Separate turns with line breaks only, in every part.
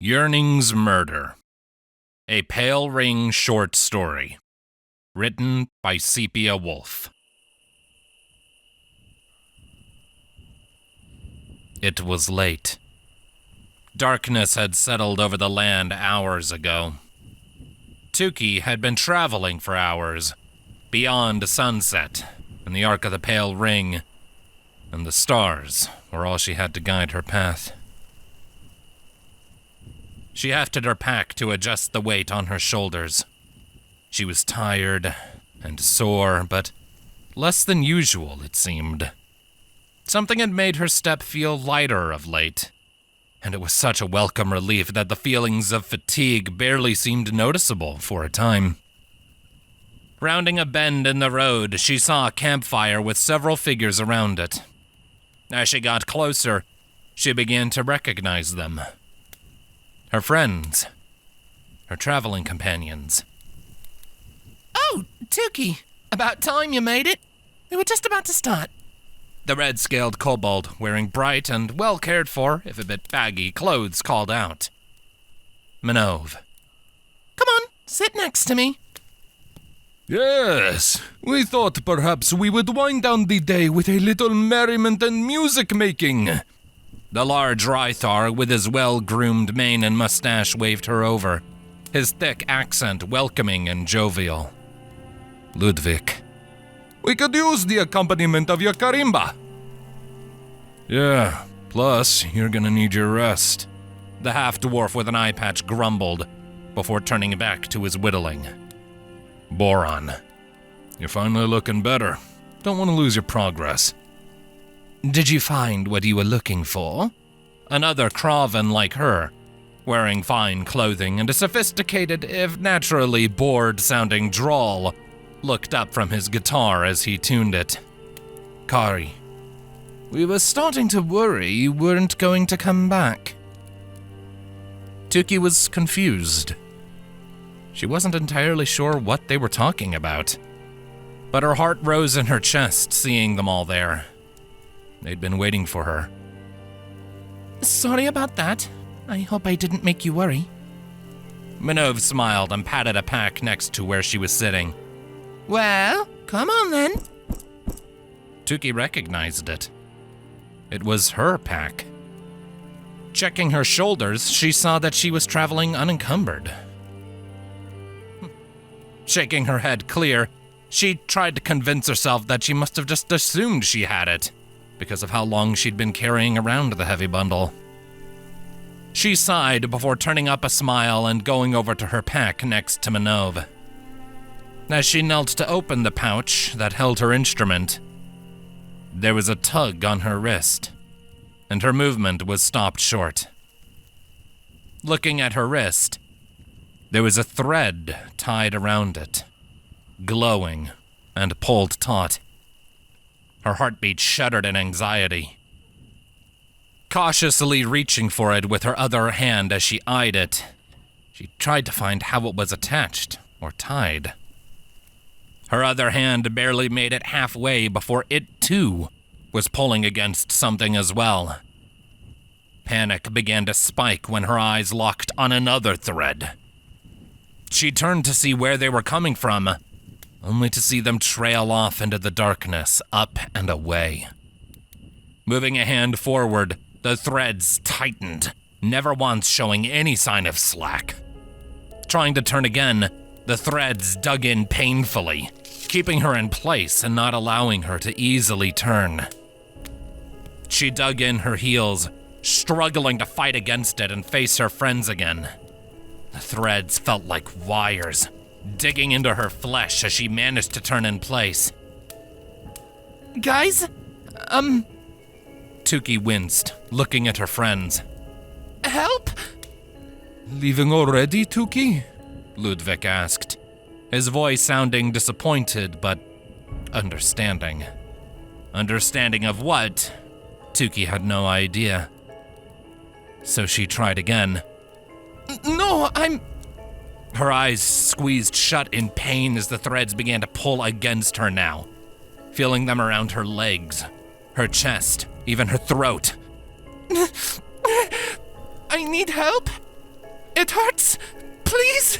Yearning's Murder. A Pale Ring short story. Written by Sepia Wolf. It was late. Darkness had settled over the land hours ago. Tuki had been traveling for hours, beyond sunset, and the arc of the Pale Ring, and the stars were all she had to guide her path. She hefted her pack to adjust the weight on her shoulders. She was tired and sore, but less than usual, it seemed. Something had made her step feel lighter of late, and it was such a welcome relief that the feelings of fatigue barely seemed noticeable for a time. Rounding a bend in the road, she saw a campfire with several figures around it. As she got closer, she began to recognize them. Her friends. Her traveling companions.
"Oh, Tuki! About time you made it. We were just about to start."
The red-scaled kobold, wearing bright and well-cared-for, if a bit baggy, clothes called out. Minove.
"Come on, sit next to me."
"Yes, we thought perhaps we would wind down the day with a little merriment and music-making."
The large Rythar with his well-groomed mane and mustache waved her over, his thick accent welcoming and jovial.
Ludwig. "We could use the accompaniment of your karimba." "Yeah, plus you're gonna need your rest,"
the half-dwarf with an eye patch grumbled, before turning back to his whittling.
Boron. "You're finally looking better. Don't want to lose your progress."
"Did you find what you were looking for?" Another Krauven like her, wearing fine clothing and a sophisticated, if naturally bored-sounding drawl, looked up from his guitar as he tuned it.
"Kari."
"We were starting to worry you weren't going to come back." Tuki was confused. She wasn't entirely sure what they were talking about, but her heart rose in her chest seeing them all there. They'd been waiting for her.
"Sorry about that. I hope I didn't make you worry."
Minove smiled and patted a pack next to where she was sitting.
"Well, come on then."
Tuki recognized it. It was her pack. Checking her shoulders, she saw that she was traveling unencumbered. Shaking her head clear, she tried to convince herself that she must have just assumed she had it, because of how long she'd been carrying around the heavy bundle. She sighed before turning up a smile and going over to her pack next to Minove. As she knelt to open the pouch that held her instrument, there was a tug on her wrist, and her movement was stopped short. Looking at her wrist, there was a thread tied around it, glowing and pulled taut. Her heartbeat shuddered in anxiety. Cautiously reaching for it with her other hand as she eyed it, she tried to find how it was attached or tied. Her other hand barely made it halfway before it, too, was pulling against something as well. Panic began to spike when her eyes locked on another thread. She turned to see where they were coming from, only to see them trail off into the darkness, up and away. Moving a hand forward, the threads tightened, never once showing any sign of slack. Trying to turn again, the threads dug in painfully, keeping her in place and not allowing her to easily turn. She dug in her heels, struggling to fight against it and face her friends again. The threads felt like wires, digging into her flesh as she managed to turn in place.
"Guys,
Tuki winced, looking at her friends.
help?"
"Leaving already, Tuki?"
Ludwig asked, his voice sounding disappointed but understanding. Understanding of what? Tuki had no idea. So she tried again.
"No, I'm..."
Her eyes squeezed shut in pain as the threads began to pull against her now, feeling them around her legs, her chest, even her throat.
I need help. It hurts! Please!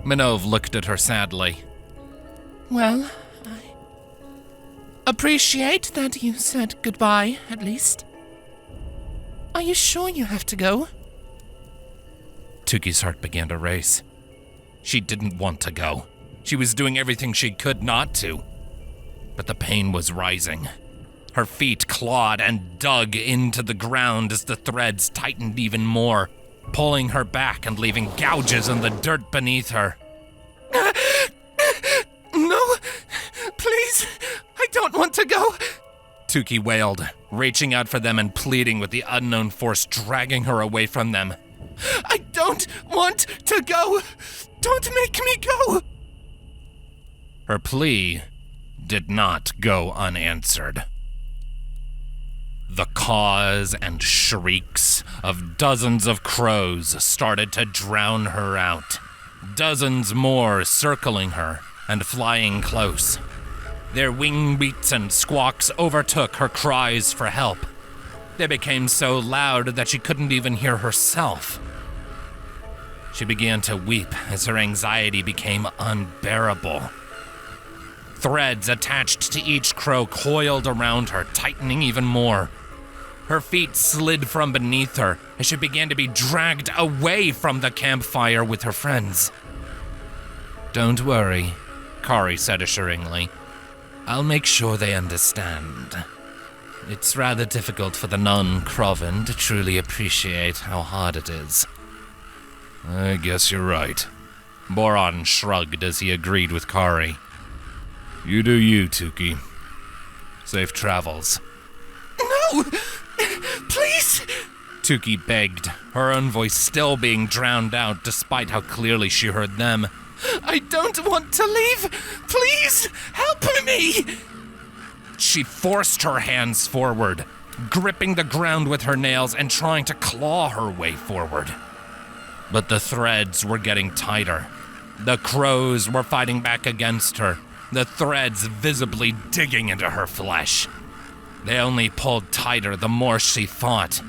Minove looked at her sadly.
Well, I appreciate that you said goodbye, at least. Are you sure you have to go?
Tuki's heart began to race. She didn't want to go. She was doing everything she could not to. But the pain was rising. Her feet clawed and dug into the ground as the threads tightened even more, pulling her back and leaving gouges in the dirt beneath her.
No, please, I don't want to go.
Tuki wailed, reaching out for them and pleading with the unknown force dragging her away from them.
I don't want to go. Don't make me go.
Her plea did not go unanswered. The caws and shrieks of dozens of crows started to drown her out. Dozens more circling her and flying close. Their wing beats and squawks overtook her cries for help. They became so loud that she couldn't even hear herself. She began to weep as her anxiety became unbearable. Threads attached to each crow coiled around her, tightening even more. Her feet slid from beneath her as she began to be dragged away from the campfire with her friends. "Don't worry," Kari said assuringly. "I'll make sure they understand. It's rather difficult for the non-Krauven to truly appreciate how hard it is." "I guess you're right." Boron shrugged as he agreed with Kari. "You do you, Tuki. Safe travels."
No! Please!
Tuki begged, her own voice still being drowned out despite how clearly she heard them.
I don't want to leave! Please! Help me!
She forced her hands forward, gripping the ground with her nails and trying to claw her way forward. But the threads were getting tighter. The crows were fighting back against her, the threads visibly digging into her flesh. They only pulled tighter the more she fought.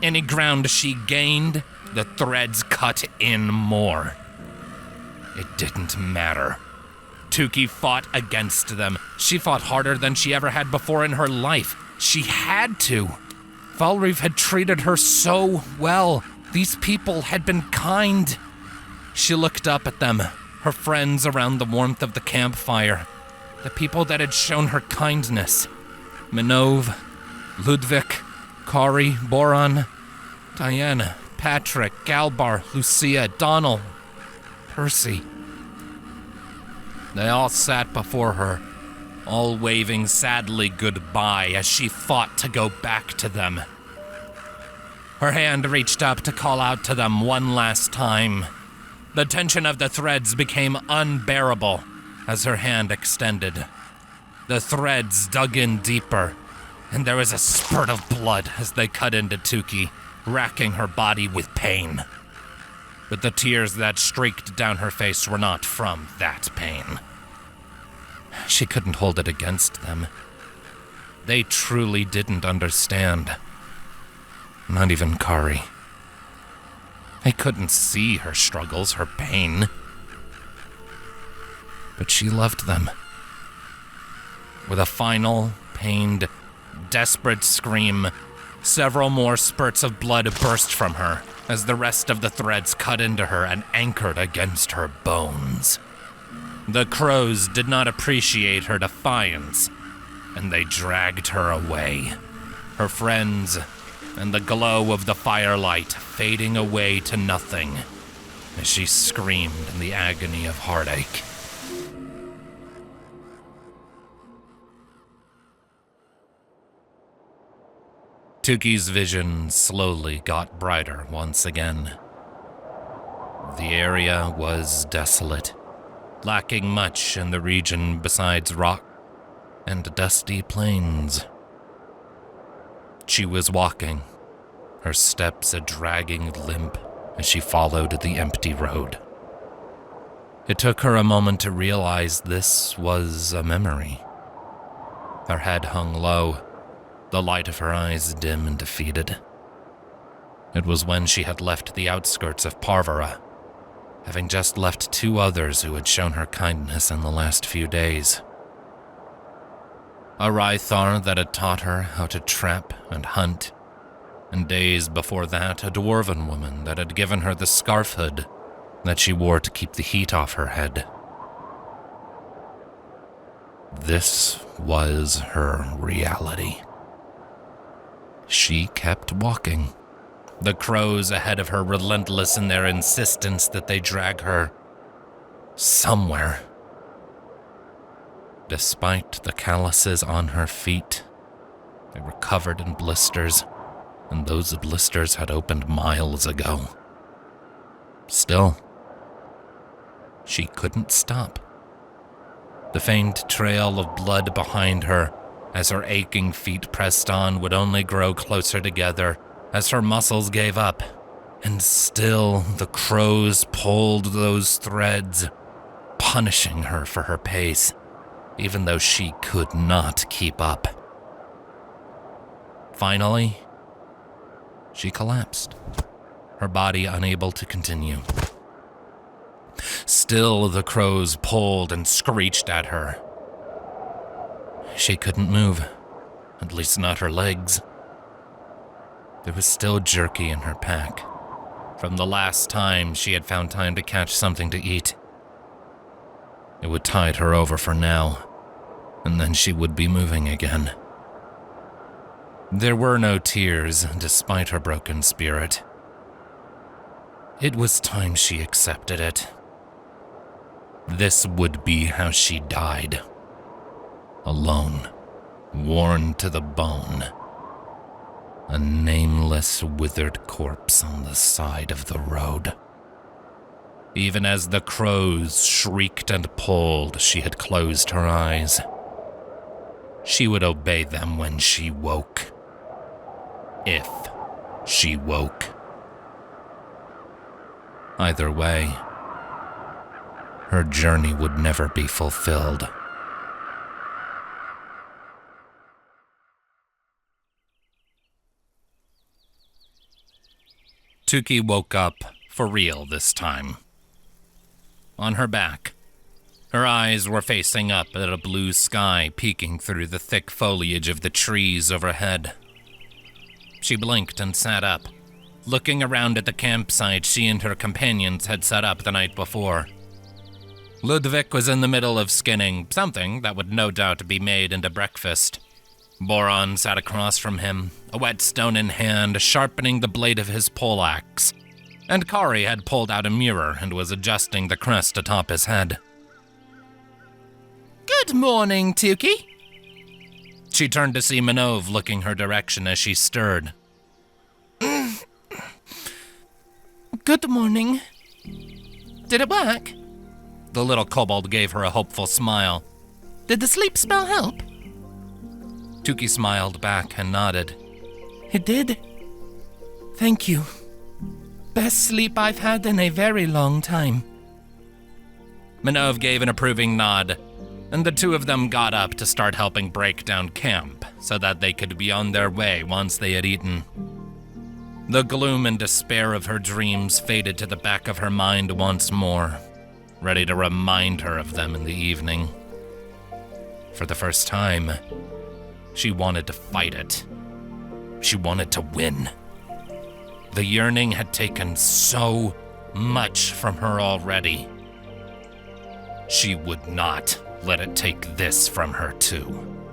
Any ground she gained, the threads cut in more. It didn't matter. Tuki fought against them. She fought harder than she ever had before in her life. She had to. Valriv had treated her so well. These people had been kind. She looked up at them, her friends around the warmth of the campfire, the people that had shown her kindness. Minove, Ludwig, Kari, Boron, Diana, Patrick, Galbar, Lucia, Donald, Percy. They all sat before her, all waving sadly goodbye as she fought to go back to them. Her hand reached up to call out to them one last time. The tension of the threads became unbearable as her hand extended. The threads dug in deeper, and there was a spurt of blood as they cut into Tuki, racking her body with pain. But the tears that streaked down her face were not from that pain. She couldn't hold it against them. They truly didn't understand. Not even Kari. They couldn't see her struggles, her pain. But she loved them. With a final, pained, desperate scream, several more spurts of blood burst from her as the rest of the threads cut into her and anchored against her bones. The crows did not appreciate her defiance, and they dragged her away. Her friends and the glow of the firelight fading away to nothing as she screamed in the agony of heartache. Tuki's vision slowly got brighter once again. The area was desolate, lacking much in the region besides rock and dusty plains. She was walking, her steps a dragging limp as she followed the empty road. It took her a moment to realize this was a memory. Her head hung low, the light of her eyes dim and defeated. It was when she had left the outskirts of Parvara, having just left 2 others who had shown her kindness in the last few days. A Rythar that had taught her how to trap and hunt, and days before that a dwarven woman that had given her the scarf hood that she wore to keep the heat off her head. This was her reality. She kept walking, the crows ahead of her relentless in their insistence that they drag her somewhere. Despite the calluses on her feet, they were covered in blisters, and those blisters had opened miles ago. Still, she couldn't stop. The faint trail of blood behind her, as her aching feet pressed on, would only grow closer together as her muscles gave up, and still the crows pulled those threads, punishing her for her pace, even though she could not keep up. Finally, she collapsed, her body unable to continue. Still, the crows pulled and screeched at her. She couldn't move, at least not her legs. There was still jerky in her pack, from the last time she had found time to catch something to eat. It would tide her over for now, and then she would be moving again. There were no tears, despite her broken spirit. It was time she accepted it. This would be how she died. Alone, worn to the bone. A nameless, withered corpse on the side of the road. Even as the crows shrieked and pulled, she had closed her eyes. She would obey them when she woke. If she woke. Either way, her journey would never be fulfilled. Tuki woke up for real this time. On her back, her eyes were facing up at a blue sky peeking through the thick foliage of the trees overhead. She blinked and sat up, looking around at the campsite she and her companions had set up the night before. Ludwig was in the middle of skinning something that would no doubt be made into breakfast. Boron sat across from him, a whetstone in hand, sharpening the blade of his poleaxe, and Kari had pulled out a mirror and was adjusting the crest atop his head.
Good morning, Tuki.
She turned to see Manov looking her direction as she stirred.
Good morning. Did it work?
The little kobold gave her a hopeful smile.
Did the sleep spell help?
Tuki smiled back and nodded.
It did. Thank you. Best sleep I've had in a very long time.
Manov gave an approving nod, and the two of them got up to start helping break down camp so that they could be on their way once they had eaten. The gloom and despair of her dreams faded to the back of her mind once more, ready to remind her of them in the evening. For the first time, she wanted to fight it. She wanted to win. The yearning had taken so much from her already. She would not let it take this from her too.